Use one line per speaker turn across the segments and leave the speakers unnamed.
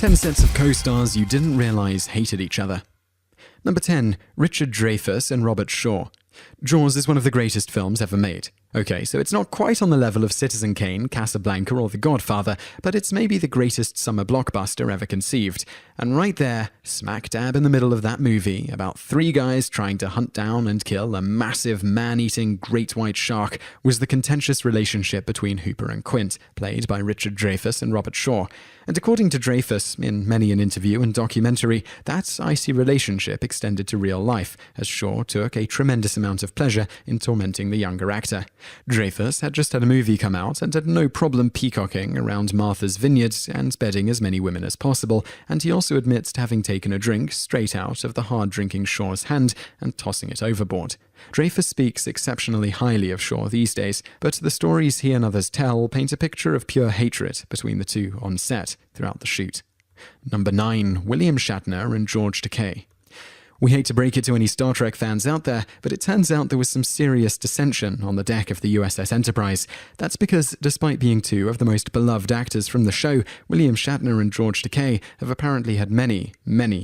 10 sets of co-stars you didn't realize hated each other. Number 10. Richard Dreyfuss and Robert Shaw. Jaws is one of the greatest films ever made. Okay, so it's not quite on the level of Citizen Kane, Casablanca, or The Godfather, but it's maybe the greatest summer blockbuster ever conceived. And right there, smack dab in the middle of that movie, about 3 guys trying to hunt down and kill a massive man-eating great white shark, was the contentious relationship between Hooper and Quint, played by Richard Dreyfuss and Robert Shaw. And according to Dreyfuss, in many an interview and documentary, that icy relationship extended to real life, as Shaw took a tremendous amount of pleasure in tormenting the younger actor. Dreyfuss had just had a movie come out and had no problem peacocking around Martha's Vineyard and bedding as many women as possible, and he also admits to having taken a drink straight out of the hard-drinking Shaw's hand and tossing it overboard. Dreyfuss speaks exceptionally highly of Shaw these days, but the stories he and others tell paint a picture of pure hatred between the two on set throughout the shoot. Number 9. William Shatner and George Takei. We hate to break it to any Star Trek fans out there, but it turns out there was some serious dissension on the deck of the USS Enterprise. That's because, despite being 2 of the most beloved actors from the show, William Shatner and George Takei have apparently had many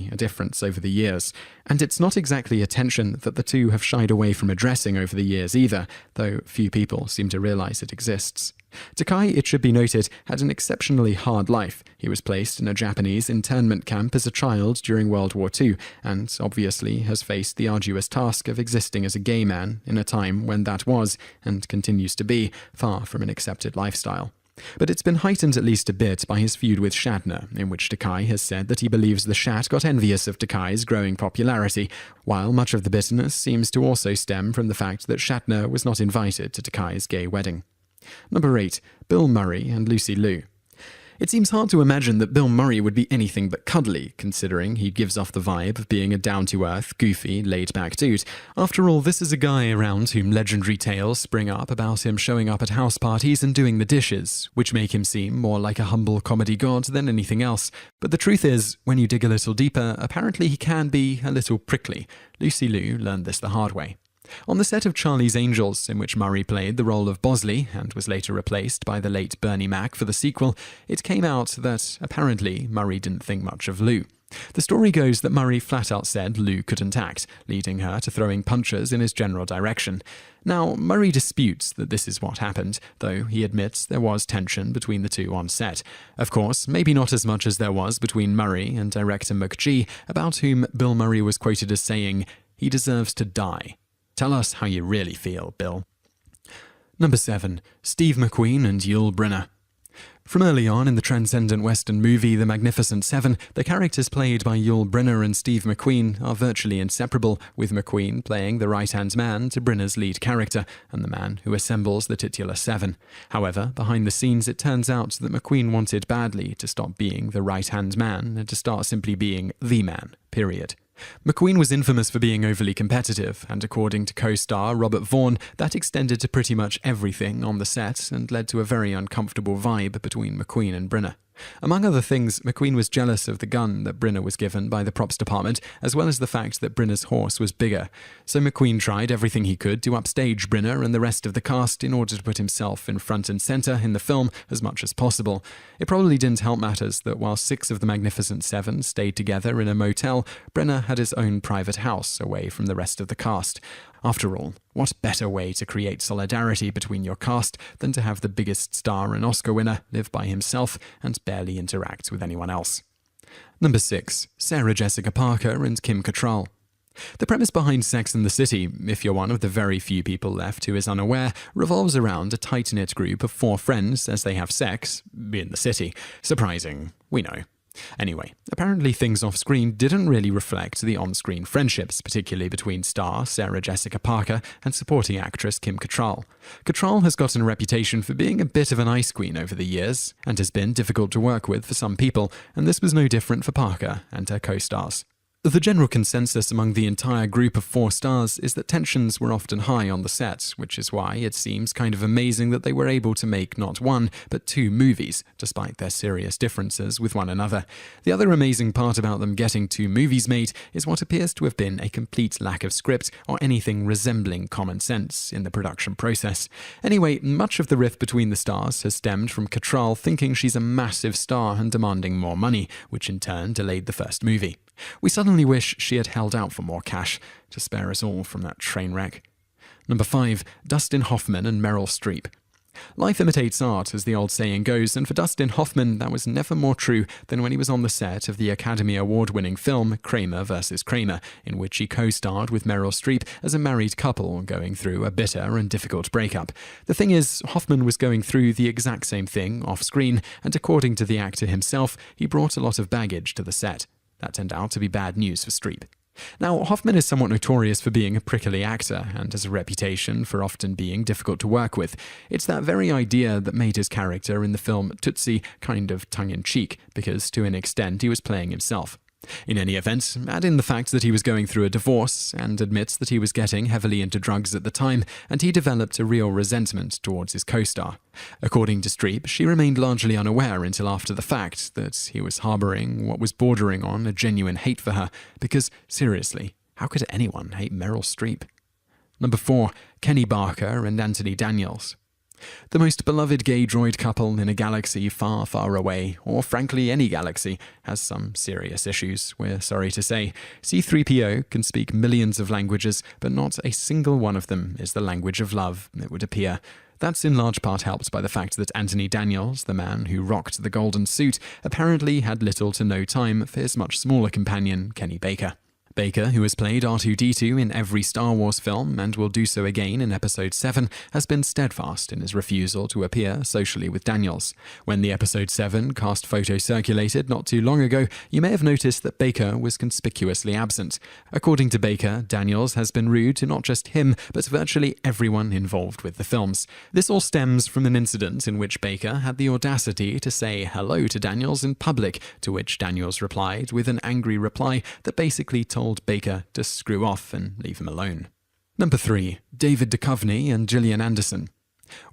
a difference over the years. And it's not exactly a tension that the two have shied away from addressing over the years either, though few people seem to realize it exists. Takei, it should be noted, had an exceptionally hard life. He was placed in a Japanese internment camp as a child during World War II, and obviously has faced the arduous task of existing as a gay man in a time when that was, and continues to be, far from an accepted lifestyle. But it's been heightened at least a bit by his feud with Shatner, in which Takei has said that he believes the Shat got envious of Takei's growing popularity, while much of the bitterness seems to also stem from the fact that Shatner was not invited to Takei's gay wedding. Number 8. Bill Murray and Lucy Liu. It seems hard to imagine that Bill Murray would be anything but cuddly, considering he gives off the vibe of being a down-to-earth, goofy, laid-back dude. After all, this is a guy around whom legendary tales spring up about him showing up at house parties and doing the dishes, which make him seem more like a humble comedy god than anything else. But the truth is, when you dig a little deeper, apparently he can be a little prickly. Lucy Liu learned this the hard way. On the set of Charlie's Angels, in which Murray played the role of Bosley and was later replaced by the late Bernie Mac for the sequel, it came out that, apparently, Murray didn't think much of Liu. The story goes that Murray flat out said Liu couldn't act, leading her to throwing punches in his general direction. Now, Murray disputes that this is what happened, though he admits there was tension between the two on set. Of course, maybe not as much as there was between Murray and director McGee, about whom Bill Murray was quoted as saying, "He deserves to die. Tell us how you really feel, Bill." Number 7. Steve McQueen and Yul Brynner. From early on in the transcendent Western movie The Magnificent Seven, the characters played by Yul Brynner and Steve McQueen are virtually inseparable, with McQueen playing the right-hand man to Brynner's lead character, and the man who assembles the titular Seven. However, behind the scenes it turns out that McQueen wanted badly to stop being the right-hand man and to start simply being the man, period. McQueen was infamous for being overly competitive, and according to co-star Robert Vaughn, that extended to pretty much everything on the set and led to a very uncomfortable vibe between McQueen and Brynner. Among other things, McQueen was jealous of the gun that Brynner was given by the props department, as well as the fact that Brynner's horse was bigger. So McQueen tried everything he could to upstage Brynner and the rest of the cast in order to put himself in front and center in the film as much as possible. It probably didn't help matters that while 6 of the Magnificent Seven stayed together in a motel, Brynner had his own private house away from the rest of the cast. After all, what better way to create solidarity between your cast than to have the biggest star and Oscar winner live by himself and barely interact with anyone else? Number 6. Sarah Jessica Parker and Kim Cattrall. The premise behind Sex and the City, if you're one of the very few people left who is unaware, revolves around a tight-knit group of 4 friends as they have sex in the city. Surprising, we know. Anyway, apparently things off-screen didn't really reflect the on-screen friendships, particularly between star Sarah Jessica Parker and supporting actress Kim Cattrall. Cattrall has gotten a reputation for being a bit of an ice queen over the years, and has been difficult to work with for some people, and this was no different for Parker and her co-stars. The general consensus among the entire group of 4 stars is that tensions were often high on the set, which is why it seems kind of amazing that they were able to make not 1, but 2 movies, despite their serious differences with one another. The other amazing part about them getting 2 movies made is what appears to have been a complete lack of script or anything resembling common sense in the production process. Anyway, much of the rift between the stars has stemmed from Cattrall thinking she's a massive star and demanding more money, which in turn delayed the first movie. We suddenly wish she had held out for more cash to spare us all from that train wreck. Number 5. Dustin Hoffman and Meryl Streep. Life imitates art, as the old saying goes, and for Dustin Hoffman that was never more true than when he was on the set of the Academy Award-winning film Kramer vs. Kramer, in which he co-starred with Meryl Streep as a married couple going through a bitter and difficult breakup. The thing is, Hoffman was going through the exact same thing off-screen, and according to the actor himself, he brought a lot of baggage to the set. That turned out to be bad news for Streep. Now, Hoffman is somewhat notorious for being a prickly actor and has a reputation for often being difficult to work with. It's that very idea that made his character in the film Tootsie kind of tongue-in-cheek, because to an extent he was playing himself. In any event, add in the fact that he was going through a divorce and admits that he was getting heavily into drugs at the time, and he developed a real resentment towards his co-star. According to Streep, she remained largely unaware until after the fact that he was harboring what was bordering on a genuine hate for her, because, seriously, how could anyone hate Meryl Streep? Number 4. Kenny Barker and Anthony Daniels. The most beloved gay droid couple in a galaxy far, far away, or frankly any galaxy, has some serious issues, we're sorry to say. C-3PO can speak millions of languages, but not a single one of them is the language of love, it would appear. That's in large part helped by the fact that Anthony Daniels, the man who rocked the golden suit, apparently had little to no time for his much smaller companion, Kenny Baker. Baker, who has played R2-D2 in every Star Wars film and will do so again in Episode 7, has been steadfast in his refusal to appear socially with Daniels. When the Episode 7 cast photo circulated not too long ago, you may have noticed that Baker was conspicuously absent. According to Baker, Daniels has been rude to not just him, but virtually everyone involved with the films. This all stems from an incident in which Baker had the audacity to say hello to Daniels in public, to which Daniels replied with an angry reply that basically told Baker to screw off and leave him alone. Number 3. David Duchovny and Gillian Anderson.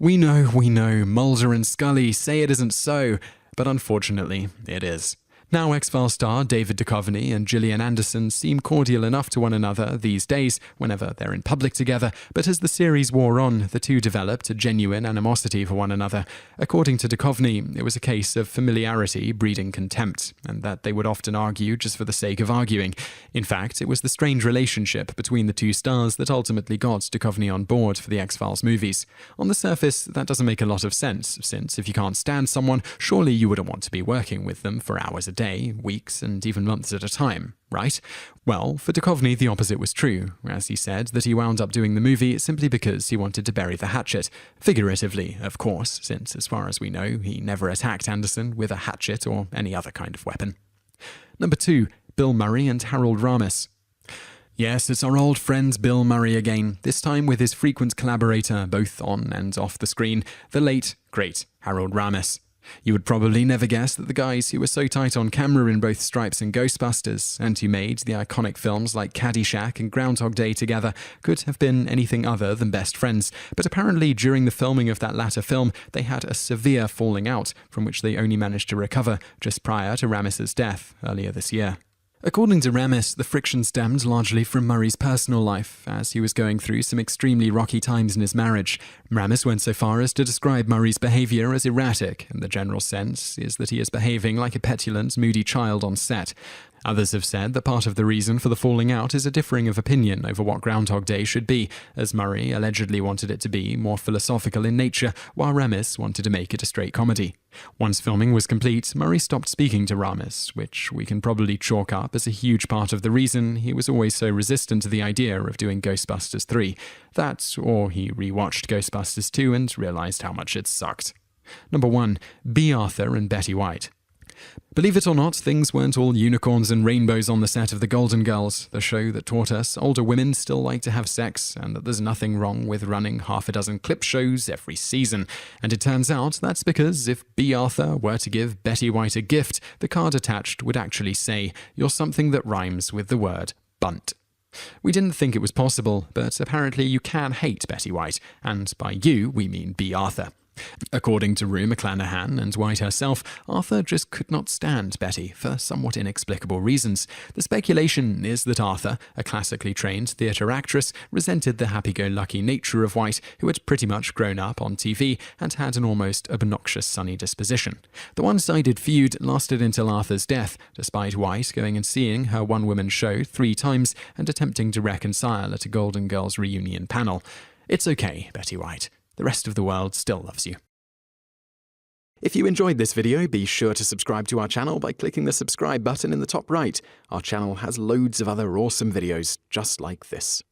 We know, Mulder and Scully say it isn't so, but unfortunately, it is. Now X-Files star David Duchovny and Gillian Anderson seem cordial enough to one another these days whenever they're in public together, but as the series wore on, the two developed a genuine animosity for one another. According to Duchovny, it was a case of familiarity breeding contempt, and that they would often argue just for the sake of arguing. In fact, it was the strange relationship between the two stars that ultimately got Duchovny on board for the X-Files movies. On the surface, that doesn't make a lot of sense, since if you can't stand someone, surely you wouldn't want to be working with them for hours a day, weeks, and even months at a time, right? Well, for Duchovny, the opposite was true, as he said that he wound up doing the movie simply because he wanted to bury the hatchet. Figuratively, of course, since, as far as we know, he never attacked Anderson with a hatchet or any other kind of weapon. Number 2. Bill Murray and Harold Ramis. Yes, it's our old friend Bill Murray again, this time with his frequent collaborator both on and off the screen, the late, great Harold Ramis. You would probably never guess that the guys who were so tight on camera in both Stripes and Ghostbusters, and who made the iconic films like Caddyshack and Groundhog Day together, could have been anything other than best friends. But apparently during the filming of that latter film, they had a severe falling out, from which they only managed to recover just prior to Ramis's death earlier this year. According to Ramis, the friction stemmed largely from Murray's personal life, as he was going through some extremely rocky times in his marriage. Ramis went so far as to describe Murray's behavior as erratic, and the general sense is that he is behaving like a petulant, moody child on set. Others have said that part of the reason for the falling out is a differing of opinion over what Groundhog Day should be, as Murray allegedly wanted it to be more philosophical in nature, while Ramis wanted to make it a straight comedy. Once filming was complete, Murray stopped speaking to Ramis, which we can probably chalk up as a huge part of the reason he was always so resistant to the idea of doing Ghostbusters 3. That, or he rewatched Ghostbusters 2 and realized how much it sucked. Number 1. B. Arthur and Betty White. Believe it or not, things weren't all unicorns and rainbows on the set of The Golden Girls, the show that taught us older women still like to have sex, and that there's nothing wrong with running half a dozen clip shows every season. And it turns out that's because if B. Arthur were to give Betty White a gift, the card attached would actually say, "You're something that rhymes with the word bunt." We didn't think it was possible, but apparently you can hate Betty White, and by you we mean B. Arthur. According to Rue McClanahan and White herself, Arthur just could not stand Betty for somewhat inexplicable reasons. The speculation is that Arthur, a classically trained theatre actress, resented the happy-go-lucky nature of White, who had pretty much grown up on TV and had an almost obnoxious sunny disposition. The one-sided feud lasted until Arthur's death, despite White going and seeing her one-woman show 3 times and attempting to reconcile at a Golden Girls reunion panel. It's okay, Betty White. The rest of the world still loves you. If you enjoyed this video, be sure to subscribe to our channel by clicking the subscribe button in the top right. Our channel has loads of other awesome videos just like this.